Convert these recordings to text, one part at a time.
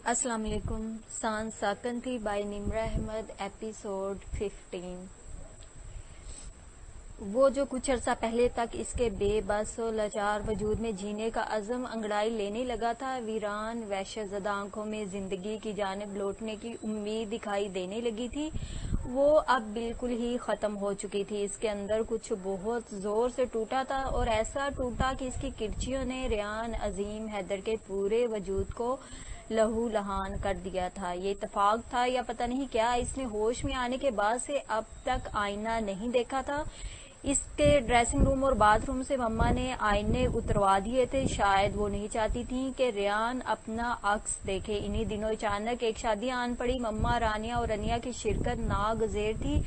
السلام علیکم. سان ساکن تھی بائی نمرہ احمد. ایپیسوڈ 15. وہ جو کچھ عرصہ پہلے تک اس کے بے بس و لاچار وجود میں جینے کا عزم انگڑائی لینے لگا تھا، ویران وحشت زدہ آنکھوں میں زندگی کی جانب لوٹنے کی امید دکھائی دینے لگی تھی، وہ اب بالکل ہی ختم ہو چکی تھی. اس کے اندر کچھ بہت زور سے ٹوٹا تھا، اور ایسا ٹوٹا کہ اس کی کرچیوں نے ریان عظیم حیدر کے پورے وجود کو لہو لہان کر دیا تھا. یہ اتفاق تھا یا پتہ نہیں کیا، اس نے ہوش میں آنے کے بعد سے اب تک آئینہ نہیں دیکھا تھا. اس کے ڈریسنگ روم اور باتھ روم سے مما نے آئینے اتروا دیے تھے. شاید وہ نہیں چاہتی تھیں کہ ریان اپنا عکس دیکھے. انہی دنوں اچانک ایک شادی آن پڑی. مما، رانیہ اور رنیا کی شرکت ناگزیر تھی.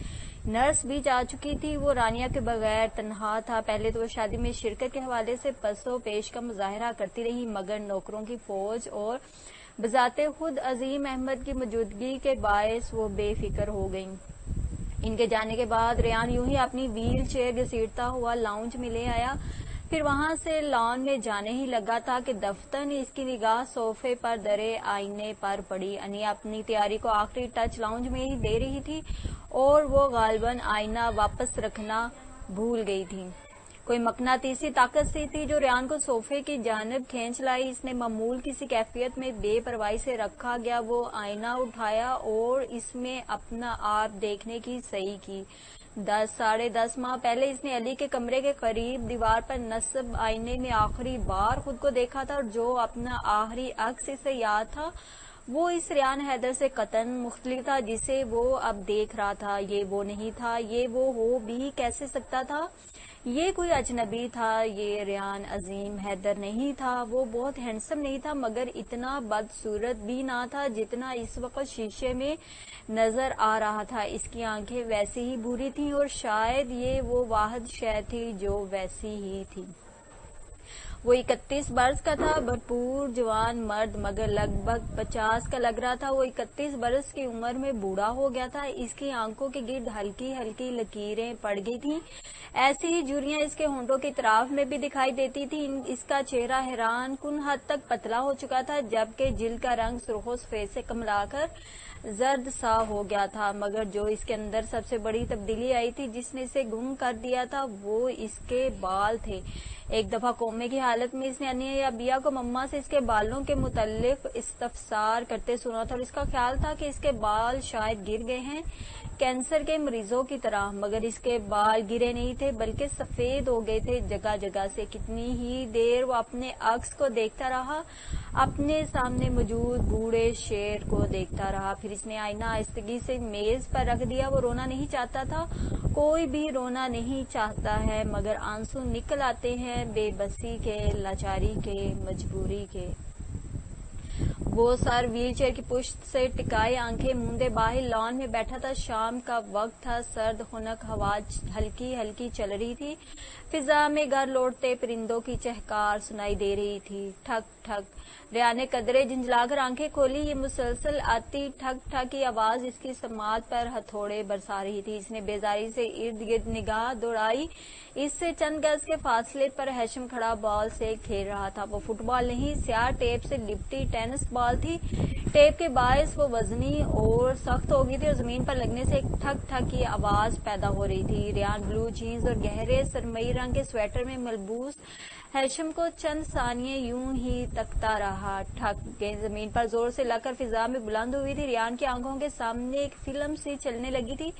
نرس بھی جا چکی تھی. وہ رانیہ کے بغیر تنہا تھا. پہلے تو وہ شادی میں شرکت کے حوالے سے پس و پیش کا مظاہرہ کرتی رہی، مگر نوکروں کی فوج اور بذات خود عظیم احمد کی موجودگی کے باعث وہ بے فکر ہو گئیں. ان کے جانے کے بعد ریان یوں ہی اپنی ویل چیئر گھسیٹتا ہوا لاؤنج میں لے آیا، پھر وہاں سے لان میں جانے ہی لگا تھا کہ دفتن اس کی نگاہ صوفے پر درے آئینے پر پڑی. انیا اپنی تیاری کو آخری ٹچ لاؤنج میں ہی دے رہی تھی، اور وہ غالباً آئینہ واپس رکھنا بھول گئی تھی. کوئی مقناطیسی طاقت سی تھی جو ریان کو صوفے کی جانب کھینچ لائی. اس نے معمول کسی کیفیت میں بے پرواہی سے رکھا گیا وہ آئینہ اٹھایا اور اس میں اپنا آپ دیکھنے کی سعی کی. 10 ماہ پہلے اس نے علی کے کمرے کے قریب دیوار پر نصب آئینے میں آخری بار خود کو دیکھا تھا، اور جو اپنا آخری عکس اسے یاد تھا وہ اس ریان حیدر سے قطعاً مختلف تھا جسے وہ اب دیکھ رہا تھا. یہ وہ نہیں تھا. یہ وہ ہو بھی کیسے سکتا تھا؟ یہ کوئی اجنبی تھا. یہ ریان عظیم حیدر نہیں تھا. وہ بہت ہینڈسم نہیں تھا، مگر اتنا بدصورت بھی نہ تھا جتنا اس وقت شیشے میں نظر آ رہا تھا. اس کی آنکھیں ویسی ہی بھوری تھیں، اور شاید یہ وہ واحد شے تھی جو ویسی ہی تھی. وہ 31 برس کا تھا، بھرپور جوان مرد، مگر لگ بھگ 50 کا لگ رہا تھا. وہ 31 برس کی عمر میں بوڑھا ہو گیا تھا. اس کی آنکھوں کے گرد ہلکی ہلکی لکیریں پڑ گئی تھیں. ایسی ہی جھریاں اس کے ہونٹوں کی اطراف میں بھی دکھائی دیتی تھیں. اس کا چہرہ حیران کن حد تک پتلا ہو چکا تھا، جبکہ جلد کا رنگ سرخ و سفید سے کملا کر زرد سا ہو گیا تھا. مگر جو اس کے اندر سب سے بڑی تبدیلی آئی تھی، جس نے اسے گم کر دیا تھا، وہ اس کے بال تھے. ایک دفعہ کومے کی حالت میں اس نے انیا یا بیا کو مما سے اس کے بالوں کے متعلق استفسار کرتے سنا تھا، اور اس کا خیال تھا کہ اس کے بال شاید گر گئے ہیں، کینسر کے مریضوں کی طرح. مگر اس کے بال گرے نہیں تھے، بلکہ سفید ہو گئے تھے جگہ جگہ سے. کتنی ہی دیر وہ اپنے عکس کو دیکھتا رہا، اپنے سامنے موجود بوڑھے شیر کو دیکھتا رہا. پھر اس نے آئینہ آہستگی سے میز پر رکھ دیا. وہ رونا نہیں چاہتا تھا. کوئی بھی رونا نہیں چاہتا ہے، مگر آنسو نکل آتے ہیں بے بسی کے، لاچاری کے، مجبوری کے. وہ سر ویل چیئر کی پشت سے ٹکائے، آنکھیں موندے باہر لان میں بیٹھا تھا. شام کا وقت تھا. سرد خنک ہوا ہلکی ہلکی چل رہی تھی. فضا میں گھر لوٹتے پرندوں کی چہکار سنائی دے رہی تھی. ٹھک ٹھک. ریان نے قدرے جھنجھلا کر آنکھیں کھولی. یہ مسلسل آتی ٹھک ٹھک کی آواز اس کی سماعت پر ہتھوڑے برسا رہی تھی. اس نے بیزاری سے ارد گرد نگاہ دوڑائی. اس سے چند گز کے فاصلے پر ہیشم کھڑا بال سے کھیل رہا تھا. وہ فٹ بال نہیں، سیاہ ٹیپ سے لپٹی ٹینس بال تھی. ٹیپ کے باعث وہ وزنی اور سخت ہو گئی تھی، اور زمین پر لگنے سے ایک ٹھک ٹھک کی آواز پیدا ہو رہی تھی. ریان بلو جینز اور گہرے سرمئی رنگ کے سویٹر میں ملبوس ہیشم کو چند ثانیے یوں ہی تکتا رہا. ٹھک. گیند زمین پر زور سے لگ کر فضا میں بلند ہوئی تھی. ریان کی آنکھوں کے سامنے ایک فلم سی چلنے لگی تھی.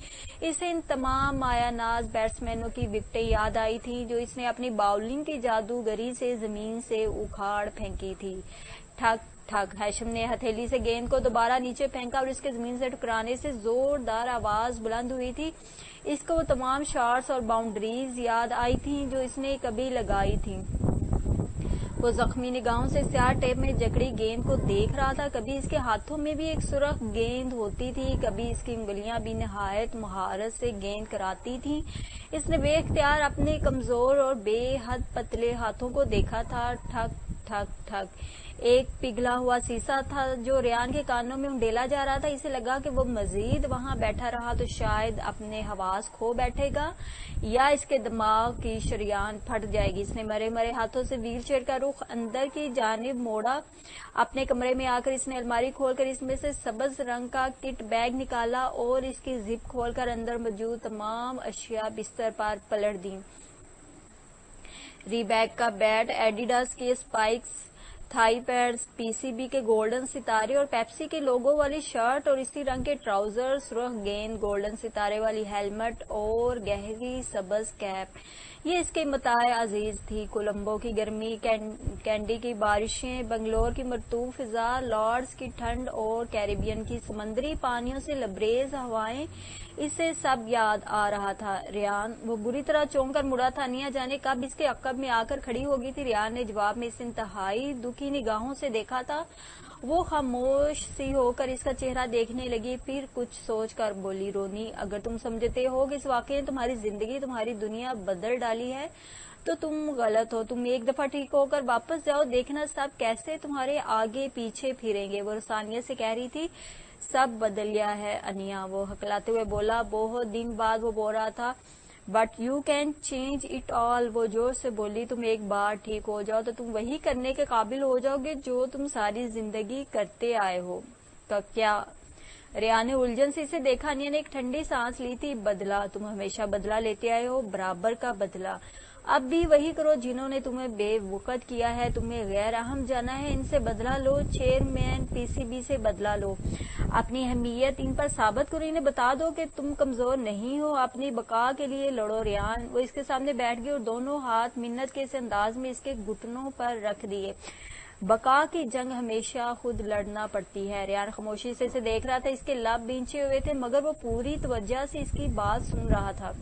اسے ان تمام مایہ ناز بیٹسمینوں کی وکٹیں یاد آئی تھیں جو اس نے اپنی باؤلنگ کی جادوگری سے زمین سے اکھاڑ پھینکی تھی. ٹھک ٹھک. ہیشم نے ہتھیلی سے گیند کو دوبارہ نیچے پھینکا، اور اس کے زمین سے ٹکرانے سے زوردار آواز بلند ہوئی تھی. اس کو وہ تمام شاٹس اور باؤنڈریز یاد آئی تھیں جو اس نے کبھی لگائی تھیں. وہ زخمی نگاہوں سے سیاہ ٹیپ میں جکڑی گیند کو دیکھ رہا تھا. کبھی اس کے ہاتھوں میں بھی ایک سرخ گیند ہوتی تھی، کبھی اس کی انگلیاں بھی نہایت مہارت سے گیند کراتی تھیں. اس نے بے اختیار اپنے کمزور اور بے حد پتلے ہاتھوں کو دیکھا تھا. ٹھک ٹھک ٹھک۔ ایک پگھلا ہوا سیسا تھا جو ریان کے کانوں میں انڈیلا جا رہا تھا۔ اسے لگا کہ وہ مزید وہاں بیٹھا رہا تو شاید اپنے حواس کھو بیٹھے گا یا اس کے دماغ کی شریان پھٹ جائے گی۔ اس نے مرے مرے ہاتھوں سے ویل چیئر کا رخ اندر کی جانب موڑا۔ اپنے کمرے میں آ کر اس نے الماری کھول کر اس میں سے سبز رنگ کا کٹ بیگ نکالا اور اس کی زپ کھول کر اندر موجود تمام اشیاء بستر پر پلٹ دیں۔ ریبیک کا بیٹ، ایڈیڈاس کے اسپائکس، تھائی پیڈز، پی سی بی کے گولڈن ستارے اور پیپسی کے لوگو والی شرٹ اور اسی رنگ کے ٹراؤزر، سرخ گیند، گولڈن ستارے والی ہیلمٹ اور گہری سبز کیپ، یہ اس کے متاع عزیز تھی۔ کولمبو کی گرمی، کینڈی کی بارشیں، بنگلور کی مرطوب فضا، لارڈز کی ٹھنڈ اور کیریبین کی سمندری پانیوں سے لبریز ہوائیں، اسے سب یاد آ رہا تھا۔ ریان، وہ بری طرح چونک کر مڑا تھا۔ انیا جانے کب اس کے عقب میں آ کر کھڑی ہو گئی تھی۔ ریان نے جواب میں اس انتہائی دکھی نگاہوں سے دیکھا تھا۔ وہ خاموش سی ہو کر اس کا چہرہ دیکھنے لگی، پھر کچھ سوچ کر بولی، رونی، اگر تم سمجھتے ہو کہ اس واقعے نے تمہاری زندگی، تمہاری دنیا بدل ڈالی ہے تو تم غلط ہو۔ تم ایک دفعہ ٹھیک ہو کر واپس جاؤ، دیکھنا سب کیسے تمہارے آگے پیچھے پھریں گے۔ وہ رسانیت سے کہہ رہی تھی، سب بدل گیا ہے انیا، وہ ہکلاتے ہوئے بولا۔ بہت دن بعد وہ بول رہا تھا، but you can change it all. وہ زور سے بولی، تم ایک بار ٹھیک ہو جاؤ تو تم وہی کرنے کے قابل ہو جاؤ گے جو تم ساری زندگی کرتے آئے ہو۔ کیا؟ ریان نے الجھن سے اسے دیکھا۔ انیا نے ایک ٹھنڈی سانس لی تھی۔ بدلہ، تم ہمیشہ بدلہ لیتے آئے ہو، برابر کا بدلہ۔ اب بھی وہی کرو، جنہوں نے تمہیں بے وقت کیا ہے، تمہیں غیر اہم جانا ہے، ان سے بدلہ لو۔ چیئرمین پی سی بی سے بدلہ لو، اپنی اہمیت ان پر ثابت کرو، انہیں بتا دو کہ تم کمزور نہیں ہو، اپنی بقا کے لیے لڑو۔ ریان، وہ اس کے سامنے بیٹھ گئی اور دونوں ہاتھ منت کے اس انداز میں اس کے گھٹنوں پر رکھ دیے۔ بقا کی جنگ ہمیشہ خود لڑنا پڑتی ہے۔ ریان خاموشی سے اسے دیکھ رہا تھا۔ اس کے لب بھینچے ہوئے تھے مگر وہ پوری توجہ سے اس کی بات سن رہا تھا۔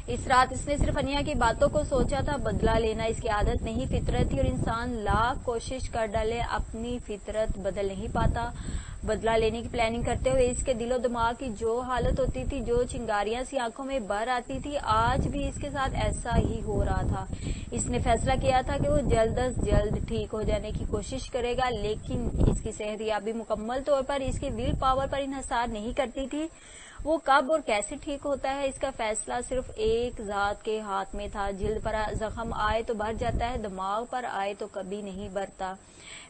اس رات اس نے صرف انیا کی باتوں کو سوچا تھا۔ بدلہ لینا اس کی عادت نہیں، فطرت تھی، اور انسان لاکھ کوشش کر ڈالے اپنی فطرت بدل نہیں پاتا۔ بدلہ لینے کی پلاننگ کرتے ہوئے اس کے دل و دماغ کی جو حالت ہوتی تھی، جو چنگاریاں سی آنکھوں میں بھر آتی تھی، آج بھی اس کے ساتھ ایسا ہی ہو رہا تھا۔ اس نے فیصلہ کیا تھا کہ وہ جلد از جلد ٹھیک ہو جانے کی کوشش کرے گا، لیکن اس کی صحت یابی مکمل طور پر اس کی ول پاور پر انحصار نہیں کرتی تھی۔ وہ کب اور کیسے ٹھیک ہوتا ہے، اس کا فیصلہ صرف ایک ذات کے ہاتھ میں تھا۔ جلد پر زخم آئے تو بھر جاتا ہے، دماغ پر آئے تو کبھی نہیں بھرتا۔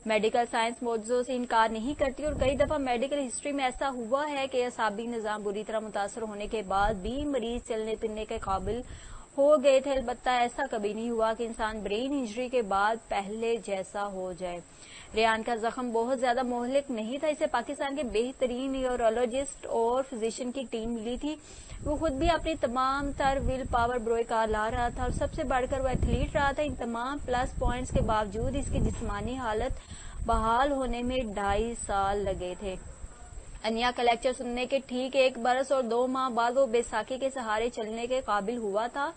میڈیکل سائنس معجزوں سے انکار نہیں کرتی، اور کئی دفعہ میڈیکل ہسٹری میں ایسا ہوا ہے کہ اعصابی نظام بری طرح متاثر ہونے کے بعد بھی مریض چلنے پھرنے کے قابل ہو گئے تھے۔ البتہ ایسا کبھی نہیں ہوا کہ انسان برین انجری کے بعد پہلے جیسا ہو جائے۔ ریان کا زخم بہت زیادہ مہلک نہیں تھا۔ اسے پاکستان کے بہترین نیورولوجسٹ اور فزیشین کی ٹیم ملی تھی۔ وہ خود بھی اپنی تمام تر ول پاور بروئے کار لا رہا تھا، اور سب سے بڑھ کر وہ ایتھلیٹ رہا تھا۔ ان تمام پلس پوائنٹس کے باوجود اس کی جسمانی حالت بحال ہونے میں 2.5 سال لگے تھے۔ انیا کا لیکچر سننے کے ٹھیک 1 برس اور 2 ماہ بعد وہ بیساکھی کے سہارے چلنے کے قابل ہوا تھا،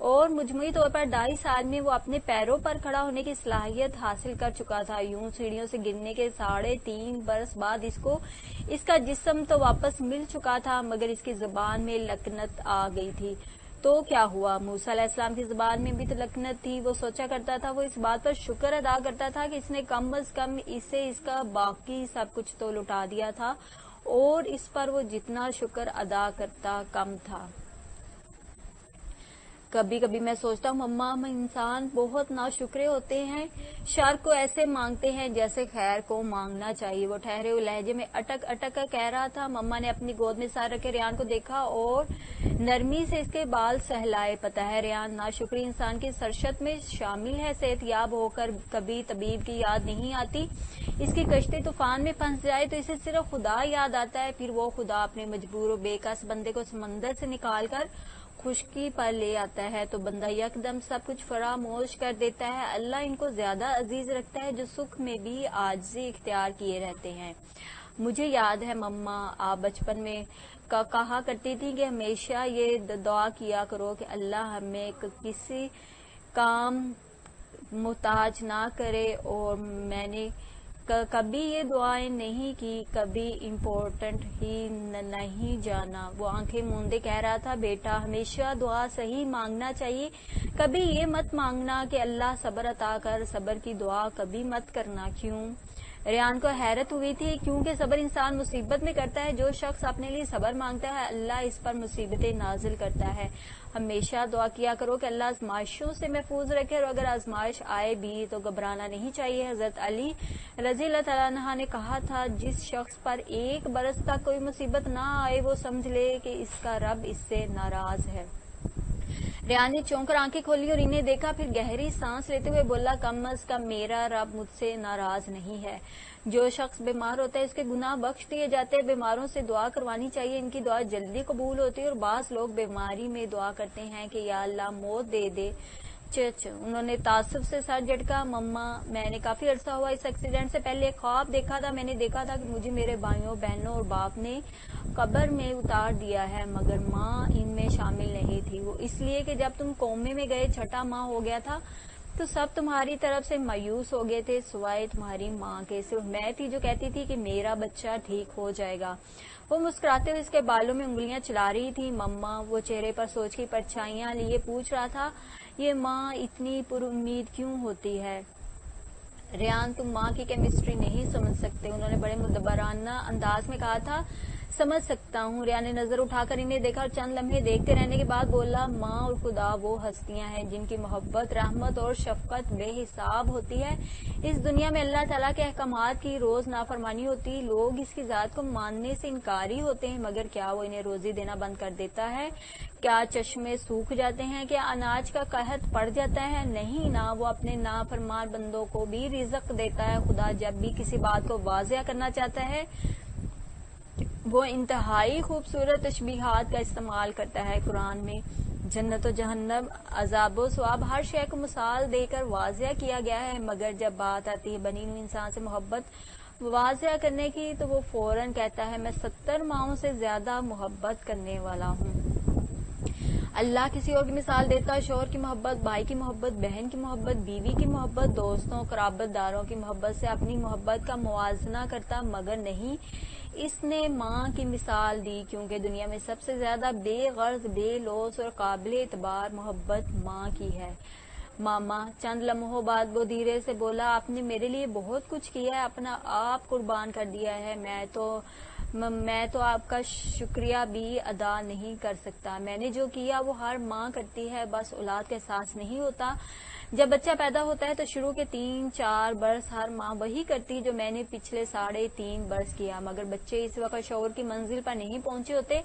اور مجموعی طور پر 2.5 سال میں وہ اپنے پیروں پر کھڑا ہونے کی صلاحیت حاصل کر چکا تھا۔ یوں سیڑھیوں سے گرنے کے 3.5 برس بعد اس کو اس کا جسم تو واپس مل چکا تھا، مگر اس کی زبان میں لکنت آ گئی تھی۔ تو کیا ہوا؟ موسیٰ علیہ السلام کی زبان میں بھی تو لکنت تھی۔ وہ سوچا کرتا تھا، وہ اس بات پر شکر ادا کرتا تھا کہ اس نے کم از کم اسے اس کا باقی سب کچھ تو لوٹا دیا تھا، اور اس پر وہ جتنا شکر ادا کرتا کم تھا۔ کبھی کبھی میں سوچتا ہوں مما، ہم انسان بہت ناشکرے ہوتے ہیں، شر کو ایسے مانگتے ہیں جیسے خیر کو مانگنا چاہیے۔ وہ ٹھہرے ہوئے لہجے میں اٹک اٹک کر کہہ رہا تھا۔ مما نے اپنی گود میں سر رکھے ریان کو دیکھا اور نرمی سے اس کے بال سہلائے۔ پتہ ہے ریان، ناشکری انسان کی سرشت میں شامل ہے۔ صحت یاب ہو کر کبھی طبیب کی یاد نہیں آتی۔ اس کی کشتی طوفان میں پھنس جائے تو اسے صرف خدا یاد آتا ہے۔ پھر وہ خدا اپنے مجبور و بے کس بندے کو سمندر سے نکال کر خشکی پر لے آتا ہے تو بندہ یکدم سب کچھ فراموش کر دیتا ہے۔ اللہ ان کو زیادہ عزیز رکھتا ہے جو سکھ میں بھی عاجزی اختیار کیے رہتے ہیں۔ مجھے یاد ہے مما، آپ بچپن میں کہا کرتی تھی کہ ہمیشہ یہ دعا کیا کرو کہ اللہ ہمیں کسی کام محتاج نہ کرے، اور میں نے کبھی یہ دعائیں نہیں کی، کبھی امپورٹنٹ ہی نہیں جانا۔ وہ آنکھیں موندے کہہ رہا تھا، بیٹا ہمیشہ دعا صحیح مانگنا چاہیے، کبھی یہ مت مانگنا کہ اللہ صبر عطا کر، صبر کی دعا کبھی مت کرنا۔ کیوں؟ ریان کو حیرت ہوئی تھی، کیونکہ صبر انسان مصیبت میں کرتا ہے۔ جو شخص اپنے لیے صبر مانگتا ہے اللہ اس پر مصیبتیں نازل کرتا ہے۔ ہمیشہ دعا کیا کرو کہ اللہ آزمائشوں سے محفوظ رکھے، اور اگر آزمائش آئے بھی تو گھبرانا نہیں چاہیے۔ حضرت علی رضی اللہ تعالیٰ عنہ نے کہا تھا، جس شخص پر 1 برس تک کوئی مصیبت نہ آئے وہ سمجھ لے کہ اس کا رب اس سے ناراض ہے۔ ریان نے چونک کر آنکھیں کھولی اور انہیں دیکھا، پھر گہری سانس لیتے ہوئے بولا، کم از کم میرا رب مجھ سے ناراض نہیں ہے۔ جو شخص بیمار ہوتا ہے اس کے گناہ بخش دیے جاتے ہیں۔ بیماروں سے دعا کروانی چاہیے، ان کی دعا جلدی قبول ہوتی ہے، اور بعض لوگ بیماری میں دعا کرتے ہیں کہ یا اللہ موت دے دے۔ انہوں نے تعصب سے سر جھٹکا، مما میں نے کافی عرصہ ہوا اس ایکسیڈنٹ سے پہلے ایک خواب دیکھا تھا۔ میں نے دیکھا تھا کہ مجھے میرے بھائیوں بہنوں اور باپ نے قبر میں اتار دیا ہے، مگر ماں ان میں شامل نہیں تھی۔ وہ اس لیے کہ جب تم کومے میں گئے 6واں ماہ ہو گیا تھا تو سب تمہاری طرف سے مایوس ہو گئے تھے سوائے تمہاری ماں کے، صرف میں تھی جو کہتی تھی کہ میرا بچہ ٹھیک ہو جائے گا۔ وہ مسکراتے ہوئے اس کے بالوں میں انگلیاں چلا رہی تھی۔ مما وہ چہرے پر سوچ کی پرچھائیاں لیے پوچھ رہا تھا، یہ ماں اتنی پر امید کیوں ہوتی ہے؟ ریان تم ماں کی کیمسٹری نہیں سمجھ سکتے، انہوں نے بڑے مدبرانہ انداز میں کہا تھا۔ سمجھ سکتا ہوں۔ ریان نے نظر اٹھا کر انہیں دیکھا اور چند لمحے دیکھتے رہنے کے بعد بولا، ماں اور خدا وہ ہستیاں ہیں جن کی محبت رحمت اور شفقت بے حساب ہوتی ہے۔ اس دنیا میں اللہ تعالیٰ کے احکامات کی روز نافرمانی ہوتی، لوگ اس کی ذات کو ماننے سے انکاری ہوتے ہیں، مگر کیا وہ انہیں روزی دینا بند کر دیتا ہے؟ کیا چشمے سوکھ جاتے ہیں؟ کیا اناج کا قحط پڑ جاتا ہے؟ نہیں نا، وہ اپنے نافرمان بندوں کو بھی رزق دیتا ہے۔ خدا جب بھی کسی بات کو واضح کرنا چاہتا ہے وہ انتہائی خوبصورت تشبیہات کا استعمال کرتا ہے۔ قرآن میں جنت و جہنم، عذاب و ثواب، ہر شے کو مثال دے کر واضح کیا گیا ہے، مگر جب بات آتی ہے بنی نوع انسان سے محبت واضح کرنے کی تو وہ فوراً کہتا ہے میں 70 ماؤں سے زیادہ محبت کرنے والا ہوں۔ اللہ کسی اور کی مثال دیتا ہے، شوہر کی محبت، بھائی کی محبت، بہن کی محبت، بیوی کی محبت، دوستوں قرابت داروں کی محبت سے اپنی محبت کا موازنہ کرتا، مگر نہیں، اس نے ماں کی مثال دی، کیونکہ دنیا میں سب سے زیادہ بے غرض، بے لوث اور قابل اعتبار محبت ماں کی ہے۔ ماما چند لمحوں بعد وہ دھیرے سے بولا، آپ نے میرے لیے بہت کچھ کیا ہے، اپنا آپ قربان کر دیا ہے، میں تو آپ کا شکریہ بھی ادا نہیں کر سکتا۔ میں نے جو کیا وہ ہر ماں کرتی ہے، بس اولاد کا احساس نہیں ہوتا۔ جب بچہ پیدا ہوتا ہے تو شروع کے 3-4 برس ہر ماں وہی کرتی جو میں نے پچھلے 3.5 برس کیا، مگر بچے اس وقت شعور کی منزل پر نہیں پہنچے ہوتے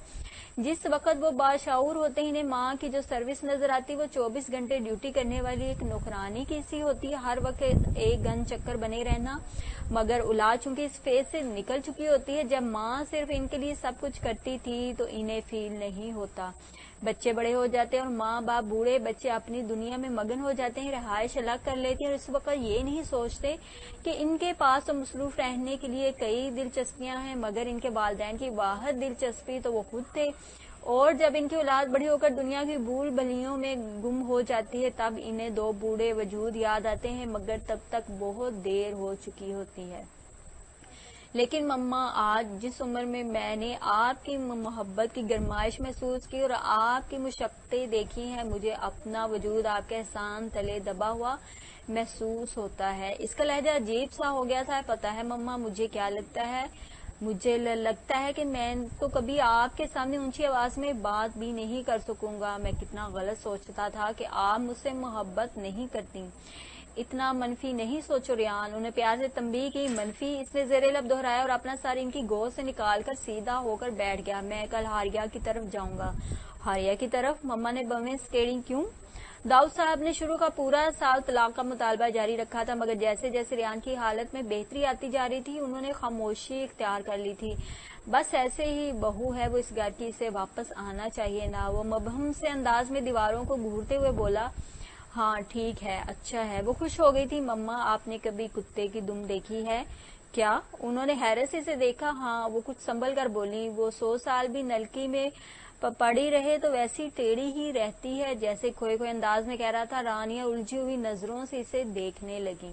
جس وقت وہ باشعور ہوتے ہیں۔ انہیں ماں کی جو سروس نظر آتی وہ 24 گھنٹے ڈیوٹی کرنے والی ایک نوکرانی کی سی ہوتی ہے، ہر وقت ایک گن چکر بنے رہنا، مگر اولاد چونکہ اس فیز سے نکل چکی ہوتی ہے جب ماں صرف ان کے لیے سب کچھ کرتی تھی تو انہیں فیل نہیں ہوتا۔ بچے بڑے ہو جاتے ہیں اور ماں باپ بوڑھے، بچے اپنی دنیا میں مگن ہو جاتے ہیں، رہائش الگ کر لیتے ہیں اور اس وقت یہ نہیں سوچتے کہ ان کے پاس تو مصروف رہنے کے لیے کئی دلچسپیاں ہیں، مگر ان کے والدین کی واحد دلچسپی تو وہ خود تھے، اور جب ان کی اولاد بڑی ہو کر دنیا کی بھول بھلیوں میں گم ہو جاتی ہے تب انہیں 2 بوڑھے وجود یاد آتے ہیں، مگر تب تک بہت دیر ہو چکی ہوتی ہے۔ لیکن مما آج جس عمر میں نے آپ کی محبت کی گرمائش محسوس کی اور آپ کی مشقتیں دیکھی ہیں، مجھے اپنا وجود آپ کے احسان تلے دبا ہوا محسوس ہوتا ہے۔ اس کا لہجہ عجیب سا ہو گیا تھا۔ پتہ ہے مما مجھے کیا لگتا ہے؟ مجھے لگتا ہے کہ میں تو کبھی آپ کے سامنے اونچی آواز میں بات بھی نہیں کر سکوں گا۔ میں کتنا غلط سوچتا تھا کہ آپ مجھ سے محبت نہیں کرتی۔ اتنا منفی نہیں سوچو ریان، انہیں پیار سے تنبیہ کی۔ منفی؟ اس نے زیر لب دہرایا اور اپنا سر ان کی گود سے نکال کر سیدھا ہو کر بیٹھ گیا۔ میں کل ہاریہ کی طرف جاؤں گا۔ ہاریہ کی طرف؟ مما نے بویں سکیڑی، کیوں؟ داؤد صاحب نے شروع کا پورا سال طلاق کا مطالبہ جاری رکھا تھا، مگر جیسے جیسے ریان کی حالت میں بہتری آتی جا رہی تھی انہوں نے خاموشی اختیار کر لی تھی۔ بس ایسے ہی بہو ہے وہ اس گھر کی، اسے واپس آنا چاہیے نا۔ وہ مبہم سے انداز میں دیواروں کو گھورتے ہوئے بولا، ہاں ٹھیک ہے، اچھا ہے۔ وہ خوش ہو گئی تھی۔ مما آپ نے کبھی کتے کی دم دیکھی ہے کیا؟ انہوں نے حیرت سے اسے دیکھا۔ ہاں، وہ کچھ سنبھل کر بولی، وہ 100 سال بھی نلکی میں پڑی رہے تو ویسی ٹیڑھی ہی رہتی ہے، جیسے کھوئے کھوئے انداز میں کہہ رہا تھا۔ رانیاں الجھی ہوئی نظروں سے اسے دیکھنے لگیں۔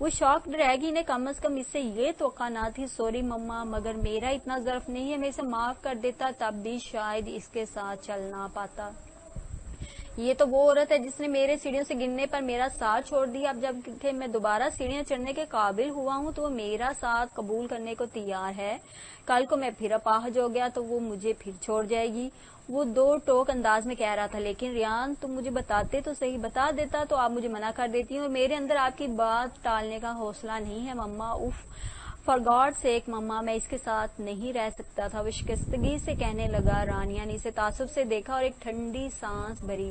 وہ شاکڈ رہ گئی، نے کم از کم اس سے یہ توقع نہ تھی. سوری مما، مگر میرا اتنا ظرف نہیں ہے، میں اسے معاف کر دیتا تب بھی شاید اس کے ساتھ چل نہ پاتا. یہ تو وہ عورت ہے جس نے میرے سیڑھیوں سے گرنے پر میرا ساتھ چھوڑ دیا. اب جب کہ میں دوبارہ سیڑھیاں چڑھنے کے قابل ہوا ہوں تو وہ میرا ساتھ قبول کرنے کو تیار ہے. کل کو میں پھر اپاہج ہو گیا تو وہ مجھے پھر چھوڑ جائے گی. وہ دو ٹوک انداز میں کہہ رہا تھا. لیکن ریان، تم مجھے بتاتے تو صحیح. بتا دیتا تو آپ مجھے منع کر دیتی ہیں، اور میرے اندر آپ کی بات ٹالنے کا حوصلہ نہیں ہے مما. اف، فار گاڈ سیک مما، میں اس کے ساتھ نہیں رہ سکتا تھا، وہ شکستگی سے کہنے لگا. رانیہ نے اسے تعصب سے دیکھا اور ایک ٹھنڈی سانس بھری.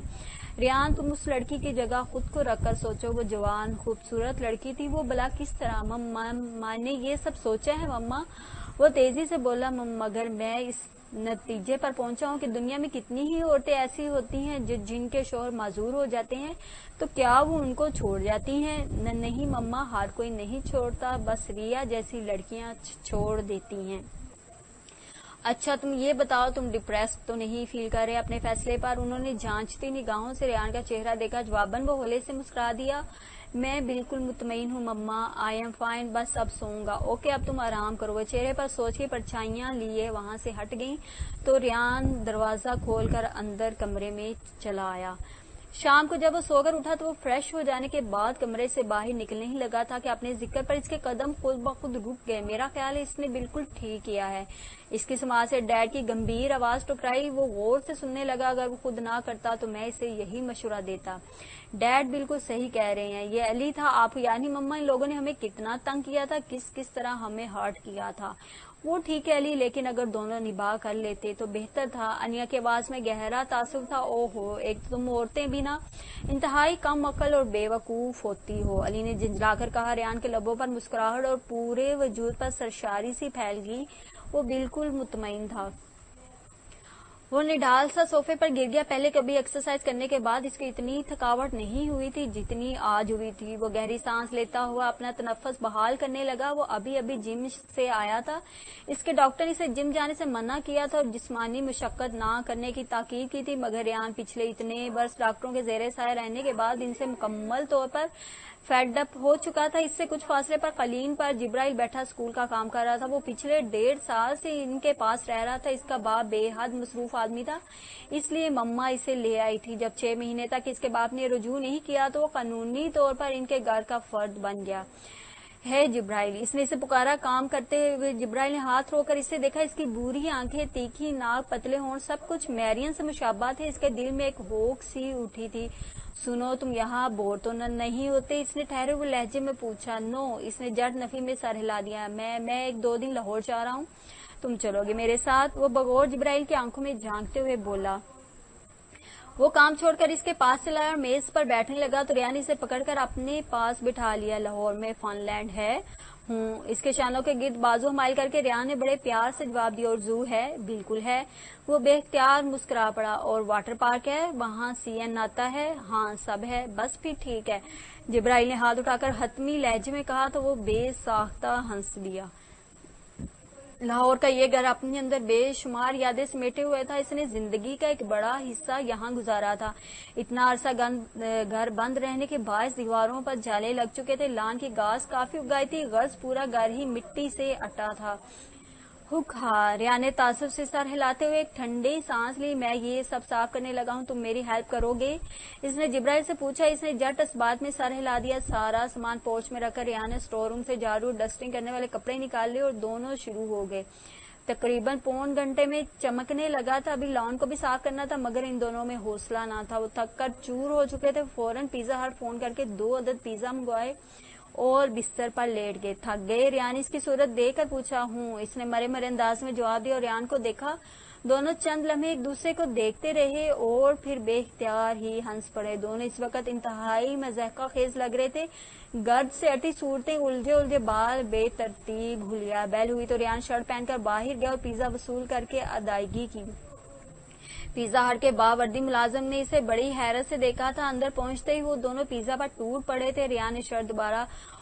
ریان، تم اس لڑکی کی جگہ خود کو رکھ کر سوچو. وہ جوان خوبصورت لڑکی تھی. وہ بلا کس طرح؟ ماں نے یہ سب سوچا ہے مما؟ وہ تیزی سے بولا. مگر میں اس نتیجے پر پہنچا ہوں کہ دنیا میں کتنی ہی عورتیں ایسی ہوتی ہیں جن کے شوہر معذور ہو جاتے ہیں تو کیا وہ ان کو چھوڑ جاتی ہیں؟ نہیں مما، ہر کوئی نہیں چھوڑتا، بس ریا جیسی لڑکیاں چھوڑ دیتی ہیں. اچھا تم یہ بتاؤ، تم ڈپریس تو نہیں فیل کر رہے اپنے فیصلے پر؟ انہوں نے جانچتی نگاہوں سے ریان کا چہرہ دیکھا. جواباً وہ ہولے سے مسکرا دیا. میں بالکل مطمئن ہوں مما، آئی ایم فائن، بس اب سوؤں گا. اوکے، اب تم آرام کرو. وہ چہرے پر سوچ کی پرچھائیاں لیے وہاں سے ہٹ گئیں تو ریان دروازہ کھول کر اندر کمرے میں چلا آیا. شام کو جب وہ سو کر اٹھا تو وہ فریش ہو جانے کے بعد کمرے سے باہر نکلنے ہی لگا تھا کہ اپنے ذکر پر اس کے قدم خود بخود رک گئے. میرا خیال ہے اس نے بالکل ٹھیک کیا ہے. اس کی سماعت سے ڈیڈ کی گمبھیر آواز ٹکرائی. وہ غور سے سننے لگا. اگر وہ خود نہ کرتا تو میں اسے یہی مشورہ دیتا. ڈیڈ بالکل صحیح کہہ رہے ہیں. یہ علی تھا آپ یعنی مما، ان لوگوں نے ہمیں کتنا تنگ کیا تھا، کس طرح ہمیں ہرٹ کیا تھا. وہ ٹھیک ہے علی، لیکن اگر دونوں نباہ کر لیتے تو بہتر تھا. انیا کی آواز میں گہرا تعصب تھا. او ہو، ایک تو تم عورتیں بھی نا انتہائی کم عقل اور بے وقوف ہوتی ہو، علی نے جھنجھلا کر کہا. ریان کے لبوں پر مسکراہٹ اور پورے وجود پر سرشاری سی پھیل گئی. وہ بالکل مطمئن تھا. وہ نڈال سا صوفے پر گر گیا. پہلے کبھی ایکسرسائز کرنے کے بعد اس کی اتنی تھکاوٹ نہیں ہوئی تھی جتنی آج ہوئی تھی. وہ گہری سانس لیتا ہوا اپنا تنفس بحال کرنے لگا. وہ ابھی جم سے آیا تھا. اس کے ڈاکٹر نے اسے جم جانے سے منع کیا تھا اور جسمانی مشقت نہ کرنے کی تاکید کی تھی. مگر ریان پچھلے اتنے برس ڈاکٹروں کے زیر سایہ رہنے کے بعد ان سے مکمل طور پر فیڈ اپ ہو چکا تھا. اس سے کچھ فاصلے پر قلین پر جبرائیل بیٹھا اسکول کا کام کر رہا تھا. وہ پچھلے 1.5 سال سے ان کے پاس رہ رہا تھا. اس کا باپ بے حد مصروف آدمی تھا، اس لیے مما اسے لے آئی تھی. جب 6 مہینے تک اس کے باپ نے رجوع نہیں کیا تو وہ قانونی طور پر ان کے گھر کا فرد بن گیا. ہے جبرائیل، اس نے اسے پکارا. کام کرتے ہوئے جبرائیل نے ہاتھ رو کر اسے دیکھا. اس کی بوری آنکھیں، تیکھی ناک، پتلے ہونٹ، سب کچھ میرین سے مشابہ تھے. اس کے دل میں ایک ہوک سی اٹھی تھی. سنو، تم یہاں بور تو نہیں ہوتے؟ اس نے ٹھہرے ہوئے لہجے میں پوچھا. نو، اس نے جٹ نفی میں سر ہلا دیا. میں 1-2 دن لاہور جا رہا ہوں، تم چلو گے میرے ساتھ؟ وہ بغور جبرائیل کی آنکھوں میں جھانکتے ہوئے بولا. وہ کام چھوڑ کر اس کے پاس چلا اور میز پر بیٹھنے لگا تو ریان اسے پکڑ کر اپنے پاس بٹھا لیا. لاہور میں فن لینڈ ہے؟ ہوں. اس کے شانوں کے گرد بازو حمائل کر کے ریان نے بڑے پیار سے جواب دیا. اور زو ہے؟ بالکل ہے. وہ بے اختیار مسکرا پڑا. اور واٹر پارک ہے؟ وہاں CN آتا ہے؟ ہاں، سب ہے. بس پھر ٹھیک ہے. جبرائیل نے ہاتھ اٹھا کر حتمی لہجے میں کہا تو وہ بے ساختہ ہنس دیا. لاہور کا یہ گھر اپنے اندر بے شمار یادیں سمیٹے ہوئے تھا. اس نے زندگی کا ایک بڑا حصہ یہاں گزارا تھا. اتنا عرصہ گھر بند رہنے کے باعث دیواروں پر جالے لگ چکے تھے. لان کی گھاس کافی اگائی تھی. غرض پورا گھر ہی مٹی سے اٹا تھا. ریان نے تعصب سے سر ہلاتے ہوئے ایک ٹھنڈی سانس لی. میں یہ سب صاف کرنے لگا ہوں، تم میری ہیلپ کرو گے؟ اس نے جبرائیل سے پوچھا. اس نے جٹ اس بات میں سر ہلا دیا. سارا سامان پورچ میں رکھ کر ریان نے اسٹور روم سے جھاڑو ڈسٹنگ کرنے والے کپڑے نکال لیے اور دونوں شروع ہو گئے. تقریباً 1.25 گھنٹے میں چمکنے لگا تھا. ابھی لان کو بھی صاف کرنا تھا مگر ان دونوں میں حوصلہ نہ تھا. وہ تھک کر چور ہو چکے تھے. فوراً پیزا ہٹ فون کر کے 2 عدد پیزا منگوائے اور بستر پر لیٹ گئے. تھک گئے؟ ریان اس کی صورت دیکھ کر پوچھا. ہوں. اس نے مرے انداز میں جواب دیا اور ریان کو دیکھا. دونوں چند لمحے ایک دوسرے کو دیکھتے رہے اور پھر بے اختیار ہی ہنس پڑے. دونوں اس وقت انتہائی مضحکہ خیز لگ رہے تھے. گرد سے اٹی صورتیں، الجھے بال، بے ترتیب حلیہ. بیل ہوئی تو ریان شرٹ پہن کر باہر گیا اور پیزا وصول کر کے ادائیگی کی. پیزا ہٹ کے باوردی ملازم نے اسے بڑی حیرت سے دیکھا تھا. اندر پہنچتے ہی وہ دونوں پیزا پر ٹوٹ پڑے تھے. ریان نے شرٹ دوبارہ